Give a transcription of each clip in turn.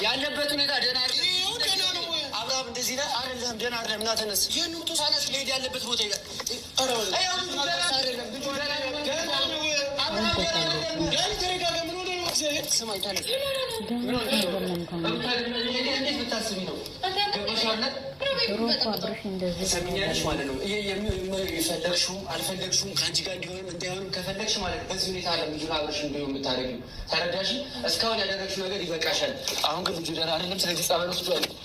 ያለበት ሁኔታ ደህና አብርሃም እንደዚህ ነህ አይደለም? ደህና አይደለም። ና ተነስ። የኑቱ ሳነስ ሊሄድ ያለበት ቦታ ይላል። ስማኝ ተነስ። እንዴት ብታስቢ ነው ሰሚኛለሽ ማለት ነው። የፈለግሽውም አልፈለግሽውም ከአንቺ ጋር እንዲሆንም እንዳይሆንም ከፈለግሽ ማለት በዚህ ሁኔታ ልጁን አብረሽ እንዲሆን የምታደርጊው ተረዳሽ? እስካሁን ያደረግሽው ነገር ይበቃሻል። አሁን ግን ልጁ ደህና አይደለም። ስለዚህ ጸበል ውስጥ ይበቃሻል።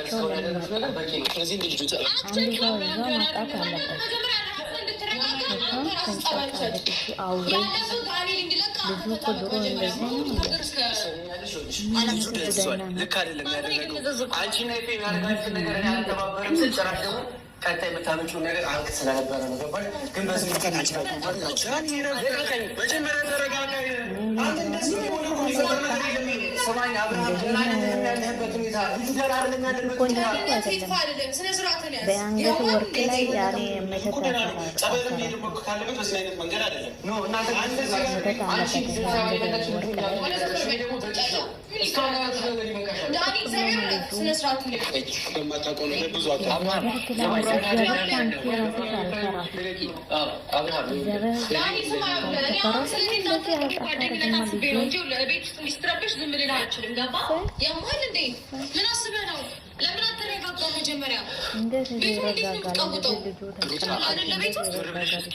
እስካሁን ያደረግሽው ነገር በቂ ነው። ስለዚህ ልጁ ልክ አይደለም ያደረገው። አንቺና የሚያደርጋችን ነገር ያልተባበርም ስል ጭራሽ ደግሞ ቀጣይ የምታመጪውን ነገር አንክ ስለነበረ ነው። ገባሽ? ግን በዚህ ምክንያት መጀመሪያ ተረጋጋ። አንተ እንደዚህ ሆነ ሰማኝ አብርሃም ገና ያለህበት ሁኔታ ልጁ ገና አይደለም ያለበት ሁኔታ በአንገት ወርቅ ላይ ያኔ ጸበል የሚሄድበት ካለበት በዚህ አይነት መንገድ አይደለም። እናንተ በማታውቀው ነገር ብዙ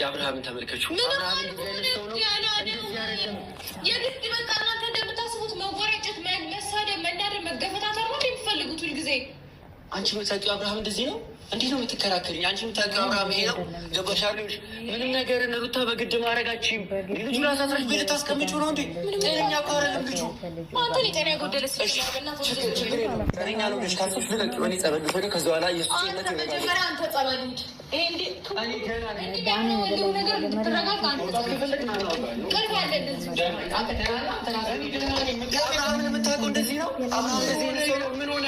አብርሃምን ተመልከቹ። አንቺ የምታውቂው አብርሃም እንደዚህ ነው? እንዴት ነው የምትከራከሪኝ? አንቺ የምታውቂው አብርሃም ይሄ ነው? ገባሽ? ምንም ነገር ሩታ በግድ ማድረጋችም ልጁ ራሳትረሽ ቤት ታስቀምጪው ነው እንዴ? ጤነኛ እኮ አይደለም ልጁ። ጤና የጎደለ ጤነኛ ነው ልጅ ካልኩሽ ልለቅ እኔ ጸበል ልውሰድ። ከዛ በኋላ የሱነት አብርሃምን የምታውቀው እንደዚህ ነው? ምን ሆነ?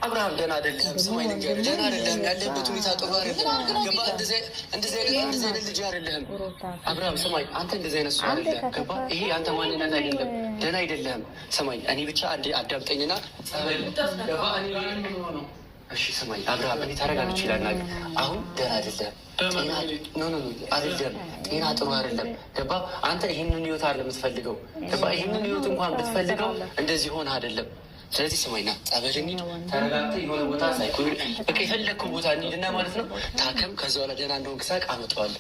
አብርሃም ደህና አይደለም። ስማኝ ነገር ደህና አይደለም። ያለበት ሁኔታ ጥሩ አይደለም። ገባ? እንደዚህ አይነት ልጅ አይደለም አብርሃም። ስማኝ አንተ እንደዚህ አይነት ሰው አይደለም። ገባ? ይሄ አንተ ማንነት አይደለም። ደህና አይደለም። ስማኝ እኔ ብቻ አዳምጠኝና ገባ? እሺ ስማኝ አብርሃም፣ እኔ ታረጋግጥ ይችላል። አሁን ደህና አይደለም። አይደለም ጤና ጥሩ አይደለም። ገባ? አንተ ይህንን ህይወት አይደለም የምትፈልገው። ገባ? ይህንን ህይወት እንኳን ብትፈልገው እንደዚህ ሆነ አይደለም። ስለዚህ ስማኝና ጸበል እንሂድ፣ ተረጋግተህ የሆነ ቦታ ሳይኮን በቃ የፈለግከው ቦታ እንሂድና ማለት ነው ታከም። ከዛ በኋላ ደህና እንደሆንክ ሳቅ አመጣዋለሁ።